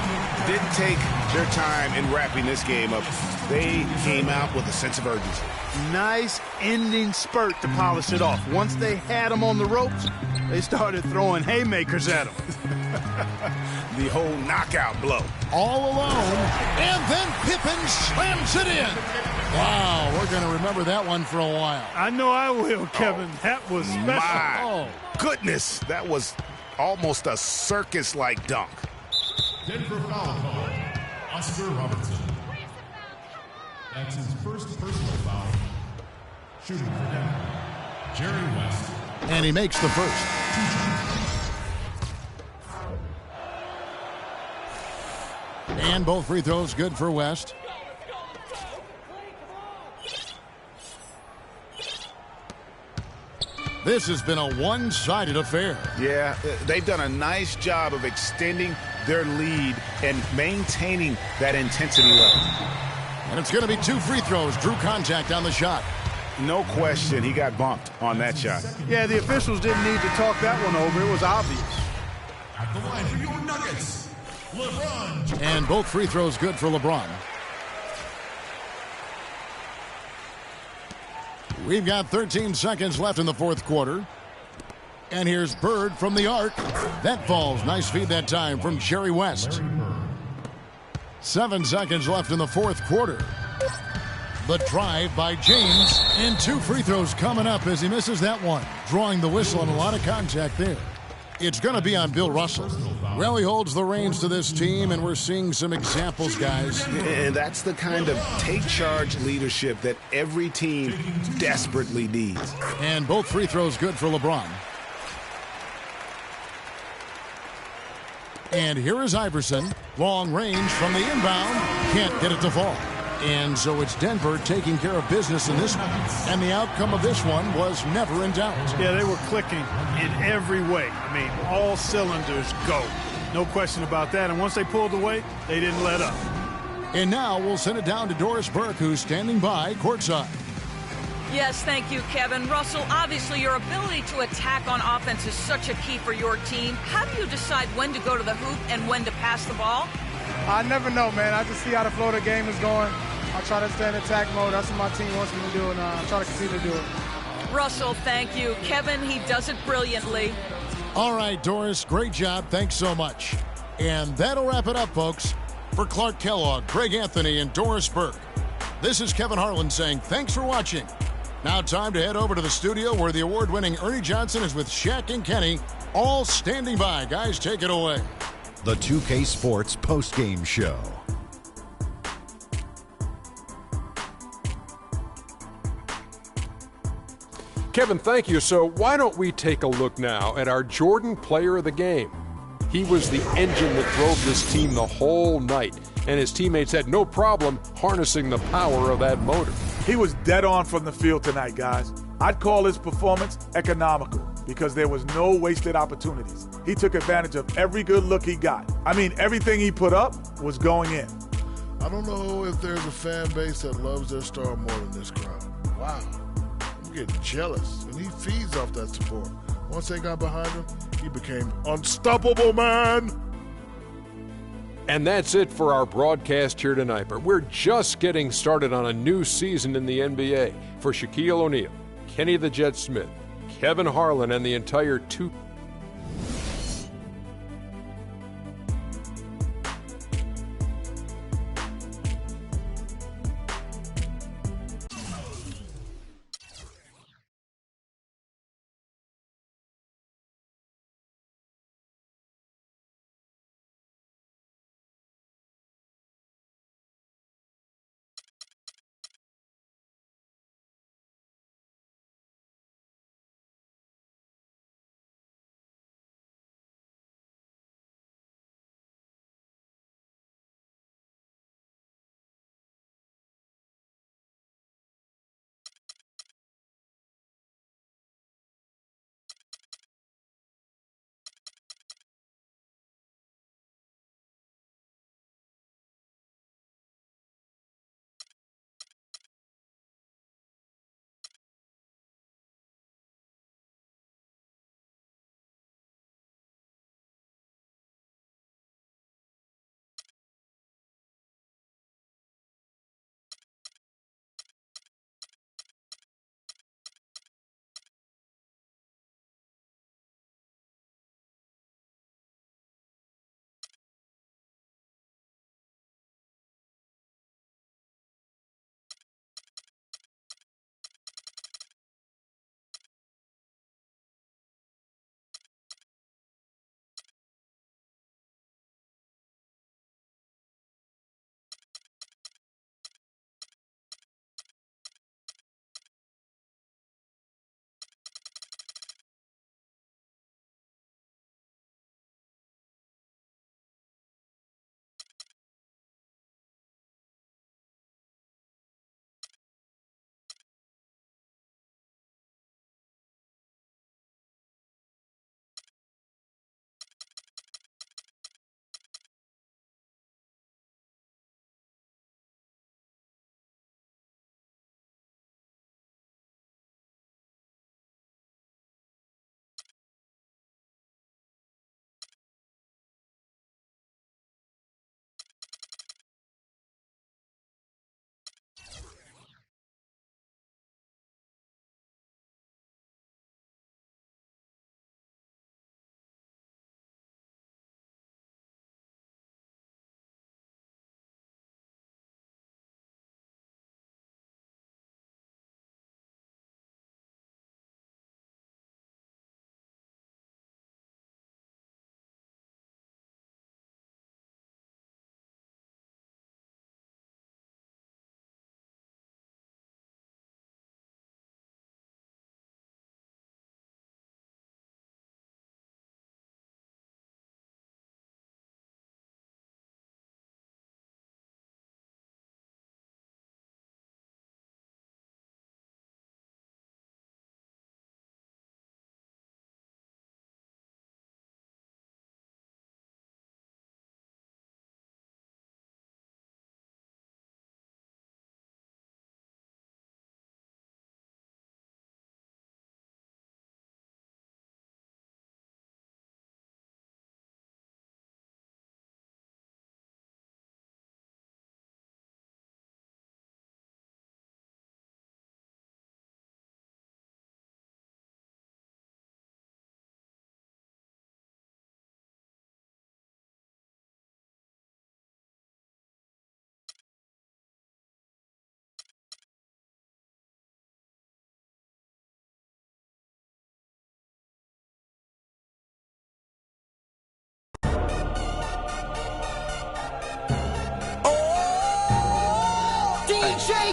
Didn't take their time in wrapping this game up. They came out with a sense of urgency. Nice ending spurt to polish it off. Once they had him on the ropes, they started throwing haymakers at him. The whole knockout blow. All alone. And then Pippen slams it in. Wow, we're going to remember that one for a while. I know I will, Kevin. That was special. My goodness, that was almost a circus-like dunk. Denver foul call, Oscar Robertson. That's his first personal foul. Shooting for Denver, Jerry West. And he makes the first. And both free throws good for West. This has been a one-sided affair. Yeah, they've done a nice job of extending their lead and maintaining that intensity level. And it's going to be 2 free throws. Drew contact on the shot. No question, he got bumped on that shot. Yeah, the officials didn't need to talk that one over. It was obvious. At the line for your Nuggets, LeBron. And both free throws good for LeBron. We've got 13 seconds left in the fourth quarter. And here's Bird from the arc. That falls. Nice feed that time from Jerry West. 7 seconds left in the fourth quarter. The drive by James. And 2 free throws coming up as he misses that one. Drawing the whistle and a lot of contact there. It's going to be on Bill Russell. Well, he holds the reins to this team, and we're seeing some examples, guys. And that's the kind of take-charge leadership that every team desperately needs. And both free throws good for LeBron. And here is Iverson. Long range from the inbound. Can't get it to fall. And so it's Denver taking care of business in this one. And the outcome of this one was never in doubt. Yeah, they were clicking in every way. I mean, all cylinders go. No question about that. And once they pulled away, they didn't let up. And now we'll send it down to Doris Burke, who's standing by courtside. Yes, thank you, Kevin. Russell, obviously your ability to attack on offense is such a key for your team. How do you decide when to go to the hoop and when to pass the ball? I never know, man. I just see how the flow of the game is going. I try to stay in attack mode. That's what my team wants me to do, and I try to continue to do it. Russell, thank you. Kevin, he does it brilliantly. All right, Doris, great job. Thanks so much. And that'll wrap it up, folks. For Clark Kellogg, Greg Anthony, and Doris Burke, this is Kevin Harlan saying thanks for watching. Now time to head over to the studio where the award-winning Ernie Johnson is with Shaq and Kenny, all standing by. Guys, take it away. The 2K Sports postgame show. Kevin, thank you. So why don't we take a look now at our Jordan player of the game? He was the engine that drove this team the whole night, and his teammates had no problem harnessing the power of that motor. He was dead on from the field tonight, guys. I'd call his performance economical because there was no wasted opportunities. He took advantage of every good look he got. I mean, everything he put up was going in. I don't know if there's a fan base that loves their star more than this crowd. Wow. I'm getting jealous, and he feeds off that support. Once they got behind him, he became unstoppable, man. And that's it for our broadcast here tonight. But we're just getting started on a new season in the NBA. For Shaquille O'Neal, Kenny the Jet Smith, Kevin Harlan, and the entire 2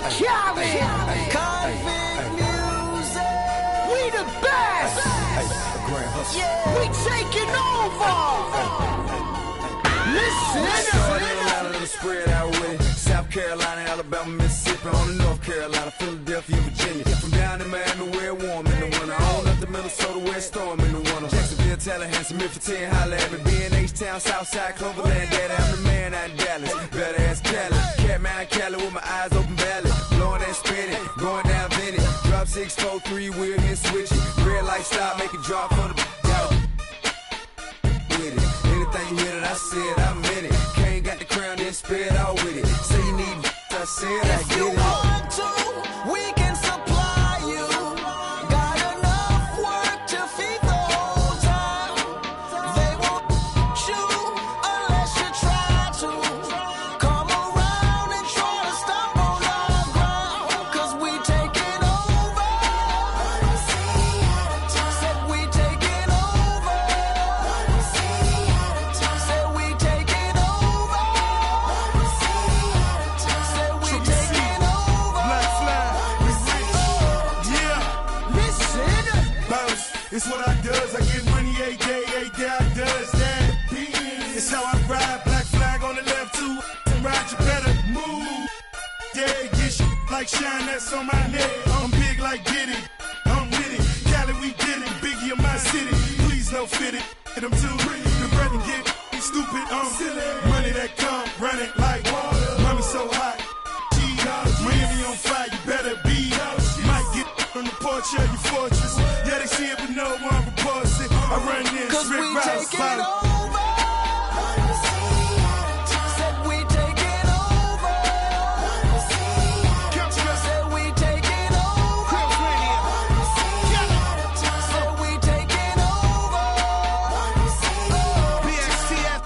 Cali. Convict music. We the best. We taking over. Listen. Spread out with it. South Carolina, Alabama, Mississippi, on the North Carolina, Philadelphia, Virginia. From down in Miami, where it's warm in the winter. On up to Minnesota, where it's storm in the winter. Jacksonville, Tallahassee, Memphis, 10, holla at me. B&H-Town, Southside, Cloverland, Daddy, I'm the man out in Dallas. Better ass Cali. Catman, Cali with my eyes open valley. Blowing and spinning, going down Vinny. Drop 6, 4, 3, wheel, hit switch it. Red light stop, make it drop for the doubt. With it. Anything you hear that I said, I meant it. Can't got the crown, then spit out with it. Say you need I said I get it. If you want to, we can supply you. Got enough work to feed the whole town. They won't you unless you try to. Come around and try to stop on our ground. Cause we taking over. Said we taking over. Said we taking over. Said we taking over. Black flag, we rich. Yeah. Listen. Bounce, it's what I does. I get money every day I does that. It's how I ride. Black flag on the left too. Ride, you better move. Yeah, get shit like shine that's on my neck. I'm big like Diddy. I'm with it. Cali, we did it. Biggie in my city. Please no fit it. Hit them too. The bread and get stupid. Money that come running like water. Mommy so hot. Miami on fire, you better be. Might get on the porch of your fortress. Yeah, they see it, but no one reports it. I run this, Cause Rick we Rouse, taking over. Said we taking over. Said we taking over. Said we taking over. BXTF.